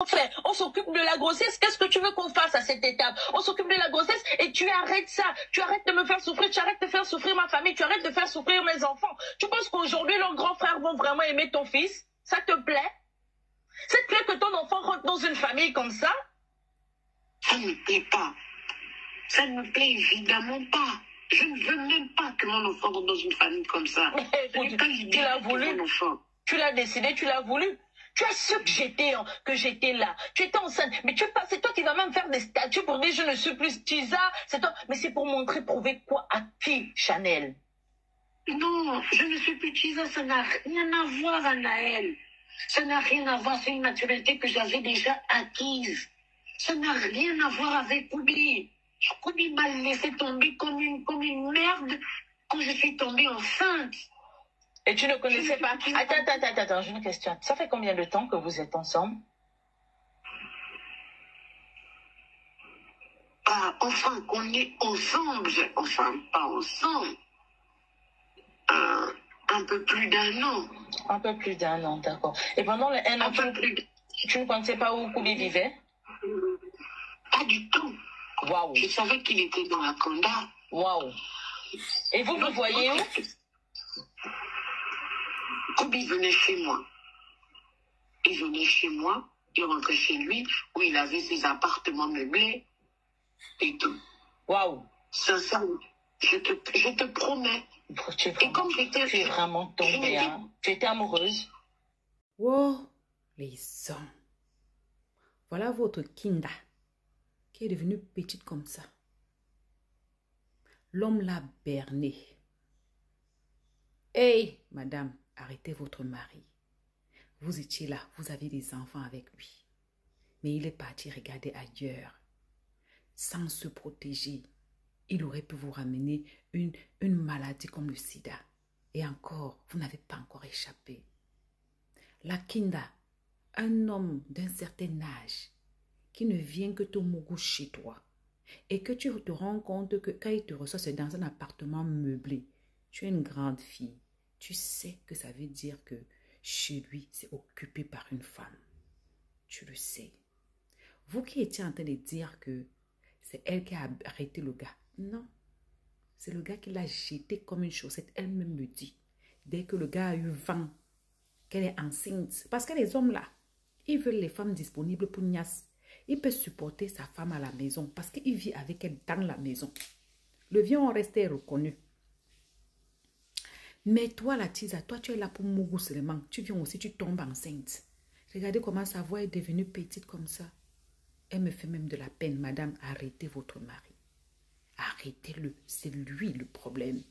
Frère, on s'occupe de la grossesse. Qu'est-ce que tu veux qu'on fasse à cette étape? On s'occupe de la grossesse et tu arrêtes ça. Tu arrêtes de me faire souffrir, tu arrêtes de faire souffrir ma famille, tu arrêtes de faire souffrir mes enfants. Tu penses qu'aujourd'hui, leurs grands frères vont vraiment aimer ton fils? Ça te plaît? Ça te plaît que ton enfant rentre dans une famille comme ça? Ça ne me plaît pas. Ça ne me plaît évidemment pas. Je ne veux même pas que mon enfant rentre dans une famille comme ça. Écoute, tu l'as voulu. Tu l'as décidé, tu l'as voulu. Tu as su que j'étais là. Tu étais enceinte. Mais c'est toi qui vas même faire des statuts pour dire je ne suis plus Tisa. C'est toi. Mais c'est pour montrer, prouver quoi à qui, Chanel? Non, je ne suis plus Tisa. Ça n'a rien à voir, Anaël. Ça n'a rien à voir. C'est une maturité que j'avais déjà acquise. Ça n'a rien à voir avec Koubi. Koubi m'a laissé tomber comme une merde quand je suis tombée enceinte. Et tu ne connaissais pas... Attends, j'ai une question. Ça fait combien de temps que vous êtes ensemble? Enfin, qu'on est ensemble. Enfin, pas ensemble. Un peu plus d'un an. Un peu plus d'un an, d'accord. Et pendant les un an, tu ne pensais pas où Koubi vivait? Pas du tout. Waouh. Je savais qu'il était dans la Conda. Waouh. Et vous voyez où? Koubi venait chez moi. Il venait chez moi, il rentrait chez lui, où il avait ses appartements meublés et tout. Waouh. Sincèrement, je te promets. Tu es vraiment tombée, hein? Tu étais amoureuse? Wow, les hommes. Voilà votre Kinda, qui est devenue petite comme ça. L'homme l'a berné. Hey, madame, arrêtez votre mari. Vous étiez là, vous avez des enfants avec lui. Mais il est parti regarder ailleurs. Sans se protéger, il aurait pu vous ramener une maladie comme le sida. Et encore, vous n'avez pas encore échappé. La Kinda, un homme d'un certain âge, qui ne vient que te mougou chez toi, et que tu te rends compte que quand il te reçoit, c'est dans un appartement meublé. Tu es une grande fille. Tu sais que ça veut dire que chez lui, c'est occupé par une femme. Tu le sais. Vous qui étiez en train de dire que c'est elle qui a arrêté le gars. Non. C'est le gars qui l'a jeté comme une chaussette. Elle-même le dit. Dès que le gars a eu vent, qu'elle est enceinte. Parce que les hommes là, ils veulent les femmes disponibles pour Nias. Il peut supporter sa femme à la maison parce qu'il vit avec elle dans la maison. Le vieux ont resté reconnu. Mais toi, la Tisa, toi, tu es là pour Mougou seulement. Tu viens aussi, tu tombes enceinte. Regardez comment sa voix est devenue petite comme ça. Elle me fait même de la peine. Madame, arrêtez votre mari. Arrêtez-le. C'est lui le problème.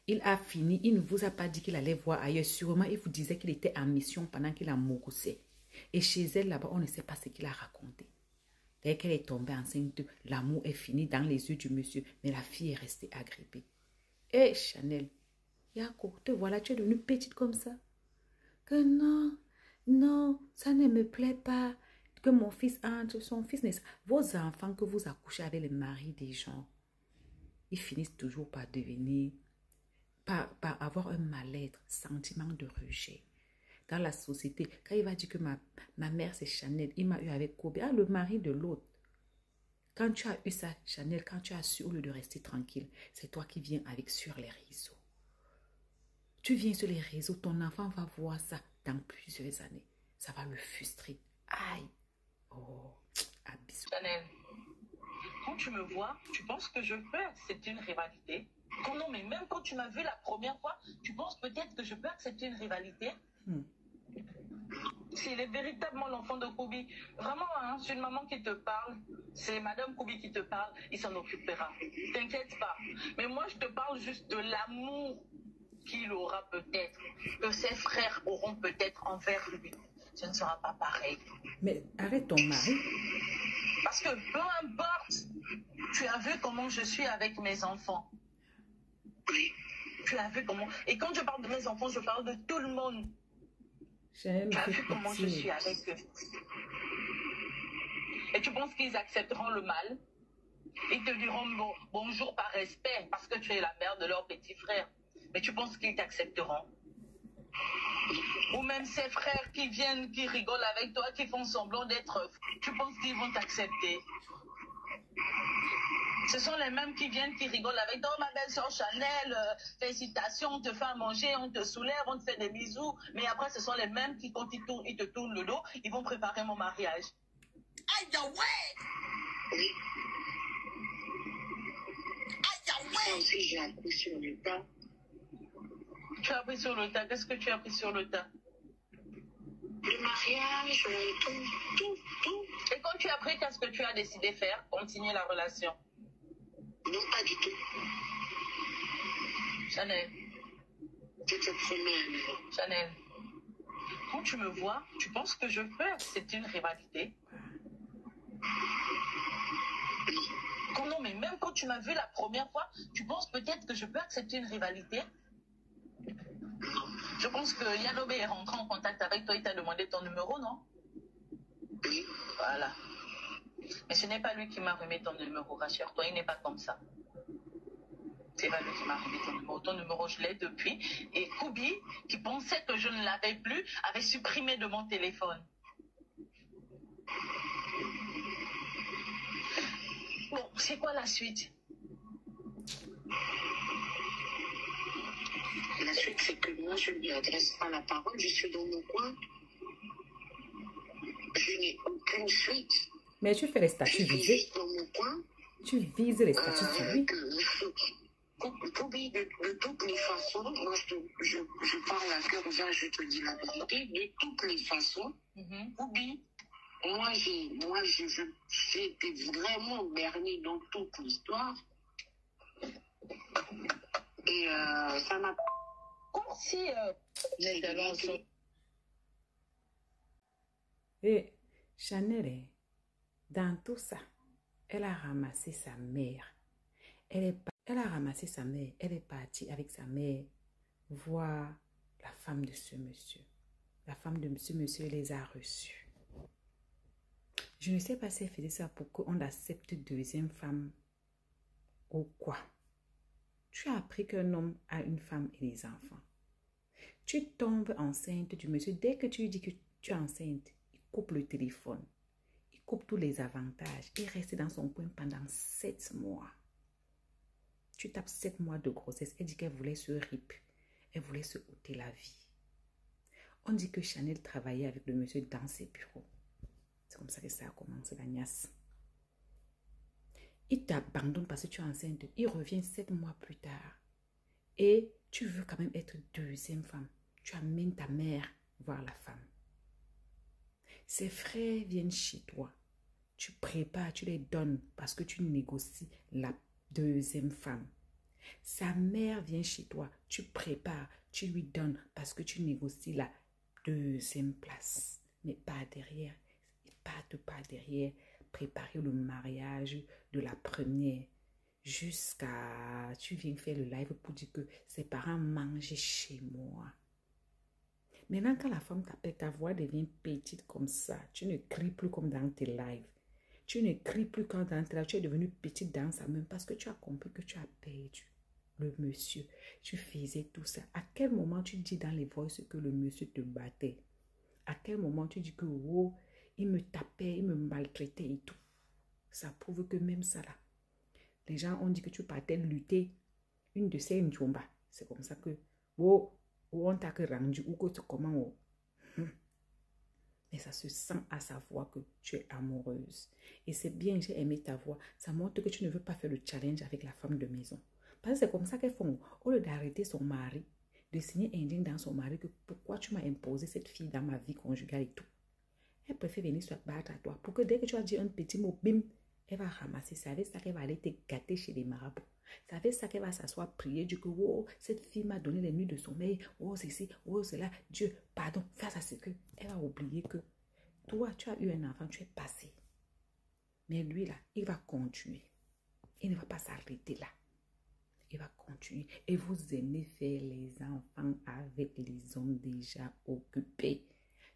Il a fini. Il ne vous a pas dit qu'il allait voir ailleurs. Sûrement, il vous disait qu'il était en mission pendant qu'il a mougoussé. Et chez elle, là-bas, on ne sait pas ce qu'il a raconté. Dès qu'elle est tombée enceinte, l'amour est fini dans les yeux du monsieur. Mais la fille est restée agrippée. Hé, Chanel, Yako, te voilà, tu es devenue petite comme ça. Que non, non, ça ne me plaît pas. Que mon fils entre, son fils n'est... Vos enfants que vous accouchez avec les maris des gens, ils finissent toujours par devenir, par avoir un mal-être, sentiment de rejet. Dans la société, quand il va dire que ma mère c'est Chanel, il m'a eu avec Kobe, le mari de l'autre. Quand tu as eu ça, Chanel, quand tu as su, au lieu de rester tranquille, c'est toi qui viens avec sur les réseaux. Tu viens sur les réseaux, ton enfant va voir ça dans plusieurs années. Ça va le frustrer. Aïe. Oh, abusé. Chanel, quand tu me vois, tu penses que je peux, c'est une rivalité. Non, mais même quand tu m'as vu la première fois, tu penses peut-être que je peux accepter une rivalité? S'il est véritablement l'enfant de Koubi, vraiment, hein, c'est une maman qui te parle, c'est Madame Koubi qui te parle, il s'en occupera. T'inquiète pas. Mais moi, je te parle juste de l'amour qu'il aura peut-être, que ses frères auront peut-être envers lui. Ce ne sera pas pareil. Mais arrête ton mari. Parce que peu importe, tu as vu comment je suis avec mes enfants. Tu as vu comment... Et quand je parle de mes enfants, je parle de tout le monde. Tu as vu comment je suis avec eux. Et tu penses qu'ils accepteront le mal? Ils te diront bonjour par respect, parce que tu es la mère de leur petit frère. Mais tu penses qu'ils t'accepteront? Ou même ses frères qui viennent, qui rigolent avec toi, qui font semblant d'être... Tu penses qu'ils vont t'accepter? Ce sont les mêmes qui viennent, qui rigolent avec toi. Oh, ma belle-sœur Chanel, félicitations, on te fait à manger, on te soulève, on te fait des bisous. Mais après, ce sont les mêmes qui, quand ils te tournent le dos, ils vont préparer mon mariage. Aïe, ouais! Oui. Aïe, Moi ouais! aussi, j'ai appris sur le tas. Tu as appris sur le tas. Qu'est-ce que tu as appris sur le tas? Le mariage, tout. Et quand tu as appris, qu'est-ce que tu as décidé de faire? Continuer la relation? Non, pas du tout. Chanel. Je te promets. Chanel. Quand tu me vois, tu penses que je peux accepter une rivalité? Non, mais même quand tu m'as vu la première fois, tu penses peut-être que je peux accepter une rivalité? Je pense que Yanobe est rentré en contact avec toi, il t'a demandé ton numéro, non? Oui. Voilà. Mais ce n'est pas lui qui m'a remis ton numéro, rassure-toi, il n'est pas comme ça. C'est pas lui qui m'a remis ton numéro. Ton numéro, je l'ai depuis. Et Koubi, qui pensait que je ne l'avais plus, avait supprimé de mon téléphone. Bon, c'est quoi la suite? La suite, c'est que moi, je ne lui adresse pas la parole. Je suis dans mon coin. Je n'ai aucune suite. Mais tu fais les statuts Je suis visés. juste dans mon coin. Tu vises les statuts sur lui. Koubi, de toutes les façons, moi, je parle à cœur ouvert, je te dis la vérité. De toutes les façons, Koubi, moi, j'ai été vraiment berné dans toute l'histoire. Et ça m'a... Comme si... Et Chanel, dans tout ça, elle a ramassé sa mère. Elle a ramassé sa mère. Elle est partie avec sa mère voir la femme de ce monsieur. La femme de ce monsieur les a reçus. Je ne sais pas si elle faisait ça pour qu'on accepte deuxième femme ou quoi. Tu as appris qu'un homme a une femme et des enfants. Tu tombes enceinte du monsieur. Dès que tu lui dis que tu es enceinte, il coupe le téléphone. Il coupe tous les avantages. Il reste dans son coin pendant 7 mois. Tu tapes 7 mois de grossesse. Elle dit qu'elle voulait se rip. Elle voulait se ôter la vie. On dit que Chanel travaillait avec le monsieur dans ses bureaux. C'est comme ça que ça a commencé, la niasse. Il t'abandonne parce que tu es enceinte. Il revient 7 mois plus tard. Et tu veux quand même être deuxième femme. Tu amènes ta mère voir la femme. Ses frères viennent chez toi. Tu prépares, tu les donnes parce que tu négocies la deuxième femme. Sa mère vient chez toi. Tu prépares, tu lui donnes parce que tu négocies la deuxième place. Mais pas derrière. Pas derrière. Préparer le mariage de la première. Jusqu'à... Tu viens faire le live pour dire que ses parents mangent chez moi. Maintenant, quand la femme t'appelle, ta voix devient petite comme ça. Tu ne cries plus comme dans tes lives. Tu ne cries plus quand dans tes lives. Tu es devenue petite dans sa main parce que tu as compris que tu as perdu le monsieur. Tu faisais tout ça. À quel moment tu dis dans les voix que le monsieur te battait? À quel moment tu dis que oh, il me tapait, il me maltraitait et tout? Ça prouve que même ça là. Les gens ont dit que tu partais lutter une de ces njomba. C'est comme ça que oh, on t'a rendu ou que tu comment oh. Mais ça se sent à sa voix que tu es amoureuse. Et c'est bien, j'ai aimé ta voix. Ça montre que tu ne veux pas faire le challenge avec la femme de maison. Parce que c'est comme ça qu'elles font. Au lieu d'arrêter son mari, de signer indigne dans son mari, que pourquoi tu m'as imposé cette fille dans ma vie conjugale et tout. Elle préfère venir se battre à toi. Pour que dès que tu as dit un petit mot, bim, elle va ramasser. C'est avec ça qu'elle va aller te gâter chez les marabouts. C'est avec ça qu'elle va s'asseoir, prier, du coup, oh, cette fille m'a donné les nuits de sommeil, oh, ceci, oh, cela, Dieu, pardon, face à ce que, elle va oublier que toi, tu as eu un enfant, tu es passé. Mais lui, là, il va continuer. Il ne va pas s'arrêter là. Il va continuer. Et vous aimez faire les enfants avec les hommes déjà occupés.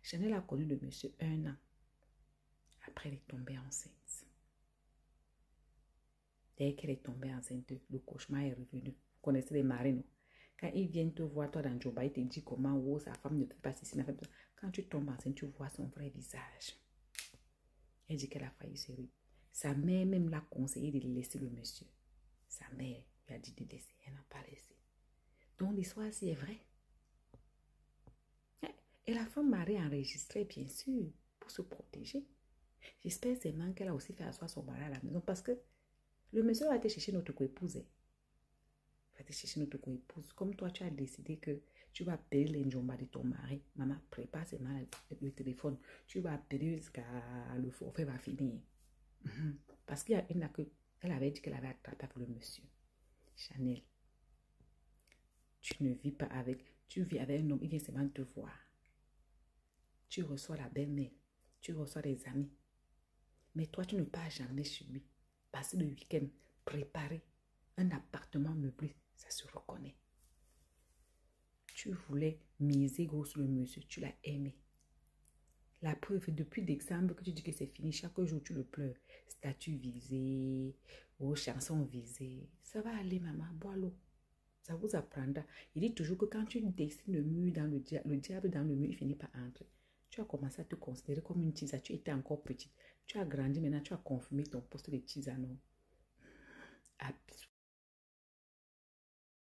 Chanel a connu le monsieur 1 an. Après, elle est tombée enceinte. Dès qu'elle est tombée enceinte, le cauchemar est revenu. Vous connaissez les maris, non? Quand ils viennent te voir, toi, dans Djoba, il te dit comment, oh, sa femme ne peut pas ceci, quand tu tombes enceinte, tu vois son vrai visage. Elle dit qu'elle a failli se ruiner. Sa mère même l'a conseillé de laisser le monsieur. Sa mère lui a dit de laisser. Elle n'a pas laissé. Donc l'histoire, c'est vrai. Et la femme m'a réenregistré, bien sûr, pour se protéger. J'espère seulement qu'elle a aussi fait asseoir son mari à la maison parce que le monsieur va aller chercher notre co-épouse. Il va aller chercher notre co-épouse. Comme toi, tu as décidé que tu vas appeler les njomba de ton mari. Maman, prépare seulement le téléphone. Tu vas appeler jusqu'à le forfait va finir. Parce qu'il y a une elle avait dit qu'elle avait attrapé avec le monsieur. Chanel, tu ne vis pas avec, tu vis avec un homme, il vient seulement te voir. Tu reçois la belle-mère, tu reçois des amis. Mais toi, tu ne pars jamais chez lui. Passer le week-end, préparer un appartement meublé, ça se reconnaît. Tu voulais miser gros sur le monsieur, tu l'as aimé. La preuve, depuis décembre que tu dis que c'est fini, chaque jour tu le pleures. Statut visé, ou chanson visée. Ça va aller, maman, bois l'eau. Ça vous apprendra. Il dit toujours que quand tu dessines le mur dans le diable dans le mur, il finit par entrer. Tu as commencé à te considérer comme une tisane. Tu étais encore petite. Tu as grandi, maintenant tu as confirmé ton poste de tisane.